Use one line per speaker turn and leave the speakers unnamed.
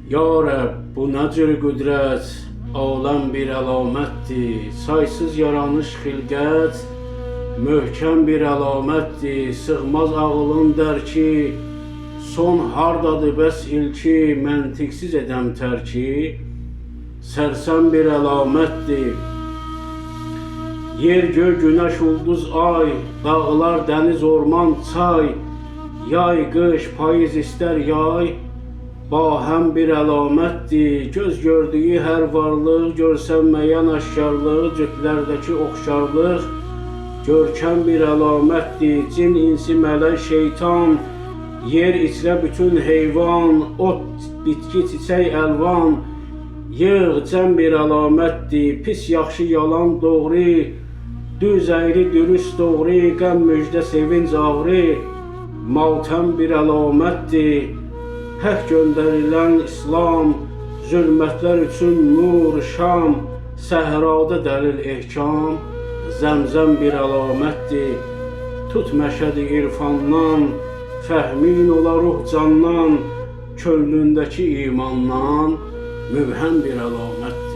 Ya Rəbb, bu nə cür qüdrət, aləm bir əlamətdir, saysız yaranış xilqət, möhkəm bir əlamətdir, sığmaz ağılın dərki, son hardadır bəs ilki, məntiqsiz edəm tərki, sərsəm bir əlamətdir. Yer, göy, günəş, ulduz, ay, dağlar, dəniz, orman, çay, yay, qış, payız, istər yay, bahəm bir əlamətdir. Göz gördüyü hər varlıq, görsənməyən aşkarlıq, cütlərdəki oxşarlıq, görkəm bir əlamətdir. Cin, insi, mələk, şeytan, yer içrə bütün heyvan, ot, bitki, çiçək, əlvan, yığ, cəm bir əlamətdir. Pis, yaxşı, yalan, doğru, düz, əyri, dürüst, doğru, qəm, müjdə, sevinc, ağrı, matəm bir əlamətdir. Hək göndərilən İslam, zülmətlər üçün nur, şam, səhrada dəlil ehkam, zəmzəm bir əlamətdir. Tut məşədi irfandan, fəhmin ola ruh candan, könlündəki imandan, mübhəm bir əlamətdir.